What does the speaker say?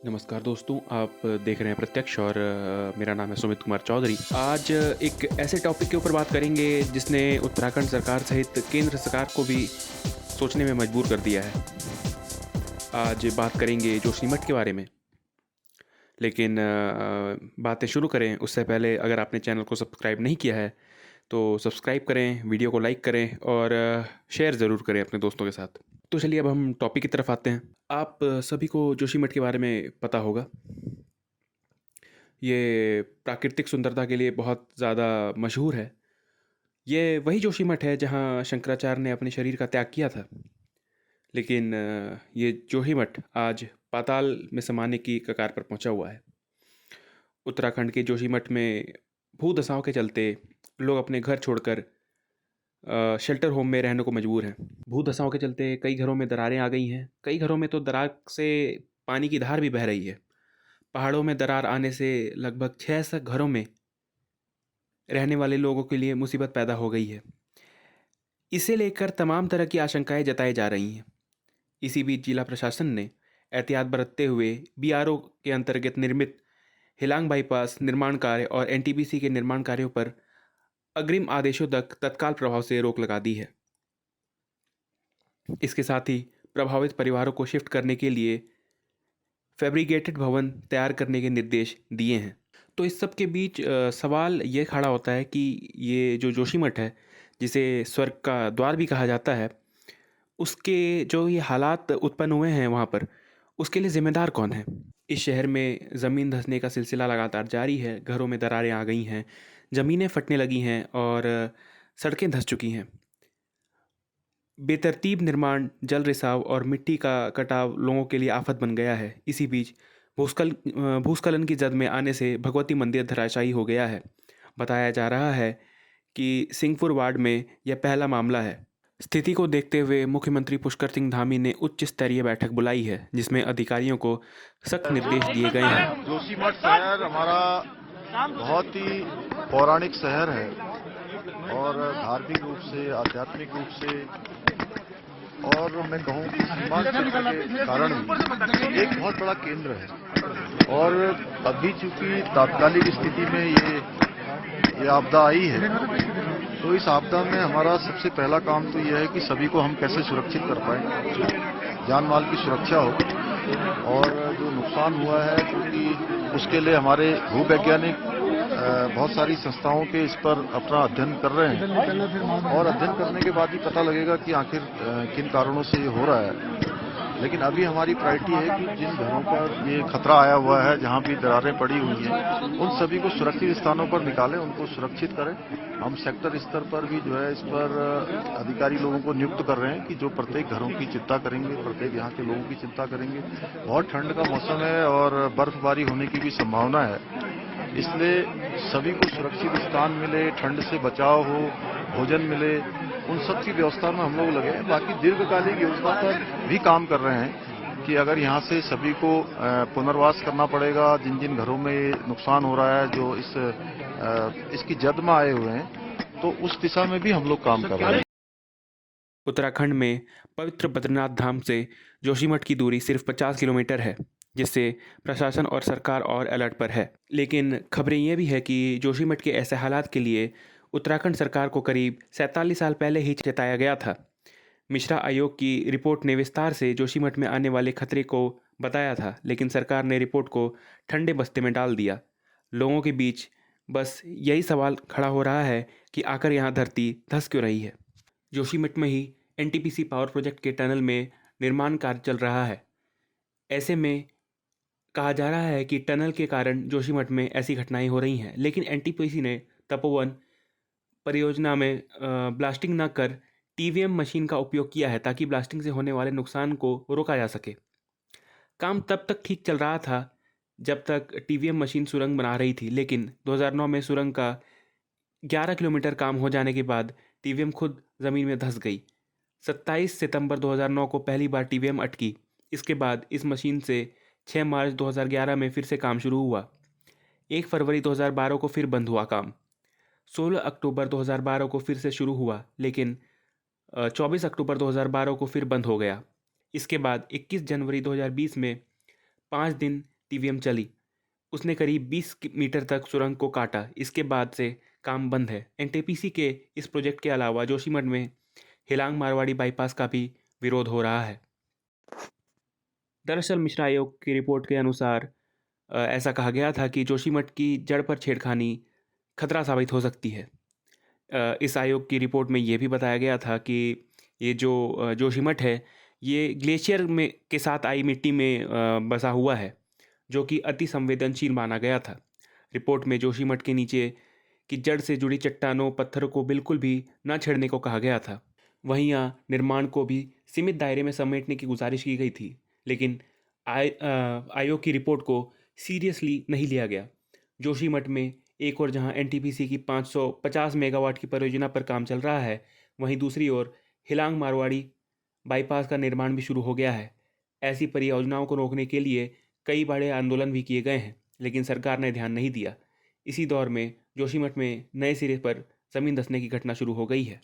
नमस्कार दोस्तों, आप देख रहे हैं प्रत्यक्ष और मेरा नाम है सुमित कुमार चौधरी। आज एक ऐसे टॉपिक के ऊपर बात करेंगे जिसने उत्तराखंड सरकार सहित केंद्र सरकार को भी सोचने में मजबूर कर दिया है। आज बात करेंगे जोशीमठ के बारे में। लेकिन बातें शुरू करें उससे पहले अगर आपने चैनल को सब्सक्राइब नहीं किया है तो सब्सक्राइब करें, वीडियो को लाइक करें और शेयर ज़रूर करें अपने दोस्तों के साथ। तो चलिए अब हम टॉपिक की तरफ आते हैं। आप सभी को जोशीमठ के बारे में पता होगा। ये प्राकृतिक सुंदरता के लिए बहुत ज़्यादा मशहूर है। ये वही जोशीमठ है जहाँ शंकराचार्य ने अपने शरीर का त्याग किया था। लेकिन ये जोशीमठ आज पाताल में समाने की कगार पर पहुँचा हुआ है। उत्तराखंड के जोशीमठ में भूदशाओं के चलते लोग अपने घर छोड़कर शेल्टर होम में रहने को मजबूर हैं। भूदशाओं के चलते कई घरों में दरारें आ गई हैं। कई घरों में तो दरार से पानी की धार भी बह रही है। पहाड़ों में दरार आने से लगभग 600 घरों में रहने वाले लोगों के लिए मुसीबत पैदा हो गई है। इसे लेकर तमाम तरह की आशंकाएं जताई जा रही हैं। इसी बीच जिला प्रशासन ने एहतियात बरतते हुए बीआरओ के अंतर्गत निर्मित हिलांग बाईपास निर्माण कार्य और एनटीपीसी के निर्माण कार्यों पर अग्रिम आदेशों तक तत्काल प्रभाव से रोक लगा दी है। इसके साथ ही प्रभावित परिवारों को शिफ्ट करने के लिए फैब्रिकेटेड भवन तैयार करने के निर्देश दिए हैं। तो इस सब के बीच सवाल ये खड़ा होता है कि ये जो जोशीमठ है, जिसे स्वर्ग का द्वार भी कहा जाता है, उसके जो ये हालात उत्पन्न हुए हैं वहाँ पर, उसके लिए ज़िम्मेदार कौन है? इस शहर में ज़मीन धंसने का सिलसिला लगातार जारी है। घरों में दरारें आ गई हैं, ज़मीनें फटने लगी हैं और सड़कें धंस चुकी हैं। बेतरतीब निर्माण, जल रिसाव और मिट्टी का कटाव लोगों के लिए आफत बन गया है। इसी बीच भूस्खलन की जद में आने से भगवती मंदिर धराशायी हो गया है। बताया जा रहा है कि सिंहपुर वार्ड में यह पहला मामला है। स्थिति को देखते हुए मुख्यमंत्री पुष्कर सिंह धामी ने उच्च स्तरीय बैठक बुलाई है, जिसमें अधिकारियों को सख्त निर्देश दिए गए हैं। जोशीमठ शहर हमारा बहुत ही पौराणिक शहर है और धार्मिक रूप से, आध्यात्मिक रूप से और मैं कहूँ कि सीमांत क्षेत्र के कारण भी एक बहुत बड़ा केंद्र है। और अभी चूंकि तात्कालिक स्थिति में ये आपदा आई है, तो इस आपदा में हमारा सबसे पहला काम तो यह है कि सभी को हम कैसे सुरक्षित कर पाएं, जान माल की सुरक्षा हो। और जो नुकसान हुआ है, क्योंकि उसके लिए हमारे भूवैज्ञानिक बहुत सारी संस्थाओं के इस पर अपना अध्ययन कर रहे हैं और अध्ययन करने के बाद ही पता लगेगा कि आखिर किन कारणों से ये हो रहा है। लेकिन अभी हमारी प्रायोरिटी है कि जिन घरों पर ये खतरा आया हुआ है, जहां भी दरारें पड़ी हुई हैं, उन सभी को सुरक्षित स्थानों पर निकालें, उनको सुरक्षित करें। हम सेक्टर स्तर पर भी जो है इस पर अधिकारी लोगों को नियुक्त कर रहे हैं कि जो प्रत्येक घरों की चिंता करेंगे, प्रत्येक यहाँ के लोगों की चिंता करेंगे। बहुत ठंड का मौसम है और बर्फबारी होने की भी संभावना है, इसलिए सभी को सुरक्षित स्थान मिले, ठंड से बचाव हो, भोजन मिले, उन सब की व्यवस्था में हम लोग लगे हैं। बाकी दीर्घकालिक योजना पर भी काम कर रहे हैं कि अगर यहाँ से सभी को पुनर्वास करना पड़ेगा, जिन जिन घरों में ये नुकसान हो रहा है, जो इसकी जद में आए हुए हैं, तो उस दिशा में भी हम लोग काम कर रहे हैं। उत्तराखंड में पवित्र बद्रीनाथ धाम से जोशीमठ की दूरी सिर्फ 50 किलोमीटर है, जिससे प्रशासन और सरकार और अलर्ट पर है। लेकिन खबरें ये भी है कि जोशीमठ के ऐसे हालात के लिए उत्तराखंड सरकार को करीब 47 साल पहले ही चेताया गया था। मिश्रा आयोग की रिपोर्ट ने विस्तार से जोशीमठ में आने वाले खतरे को बताया था, लेकिन सरकार ने रिपोर्ट को ठंडे बस्ते में डाल दिया। लोगों के बीच बस यही सवाल खड़ा हो रहा है कि आखिर यहाँ धरती धंस क्यों रही है। जोशीमठ में ही एनटीपीसी पावर प्रोजेक्ट के टनल में निर्माण कार्य चल रहा है। ऐसे में कहा जा रहा है कि टनल के कारण जोशीमठ में ऐसी घटनाएं हो रही हैं, लेकिन एनटीपीसी ने तपोवन परियोजना में ब्लास्टिंग न कर टीवीएम मशीन का उपयोग किया है, ताकि ब्लास्टिंग से होने वाले नुकसान को रोका जा सके। काम तब तक ठीक चल रहा था जब तक टीवीएम मशीन सुरंग बना रही थी, लेकिन 2009 में सुरंग का 11 किलोमीटर काम हो जाने के बाद टीवीएम खुद ज़मीन में धंस गई। 27 सितंबर 2009 को पहली बार टीवीएम अटकी। इसके बाद इस मशीन से 6 मार्च 2011 में फिर से काम शुरू हुआ। 1 फरवरी 2012 को फिर बंद हुआ काम। 16 अक्टूबर 2012 को फिर से शुरू हुआ, लेकिन 24 अक्टूबर 2012 को फिर बंद हो गया। इसके बाद 21 जनवरी 2020 में 5 दिन टीवीएम चली। उसने करीब 20 मीटर तक सुरंग को काटा। इसके बाद से काम बंद है। एनटीपीसी के इस प्रोजेक्ट के अलावा जोशीमठ में हिलांग मारवाड़ी बाईपास का भी विरोध हो रहा है। दरअसल मिश्रा आयोग की रिपोर्ट के अनुसार ऐसा कहा गया था कि जोशीमठ की जड़ पर छेड़खानी खतरा साबित हो सकती है। इस आयोग की रिपोर्ट में ये भी बताया गया था कि ये जो जोशीमठ है ये ग्लेशियर में के साथ आई मिट्टी में बसा हुआ है, जो कि अति संवेदनशील माना गया था। रिपोर्ट में जोशीमठ के नीचे की जड़ से जुड़ी चट्टानों पत्थरों को बिल्कुल भी न छेड़ने को कहा गया था। वहीं यहाँ निर्माण को भी सीमित दायरे में समेटने की गुजारिश की गई थी, लेकिन आयोग की रिपोर्ट को सीरियसली नहीं लिया गया। जोशीमठ में एक और जहां एनटीपीसी की 550 मेगावाट की परियोजना पर काम चल रहा है, वहीं दूसरी ओर हिलांग मारवाड़ी बाईपास का निर्माण भी शुरू हो गया है। ऐसी परियोजनाओं को रोकने के लिए कई बड़े आंदोलन भी किए गए हैं, लेकिन सरकार ने ध्यान नहीं दिया। इसी दौर में जोशीमठ में नए सिरे पर जमीन धंसने की घटना शुरू हो गई है।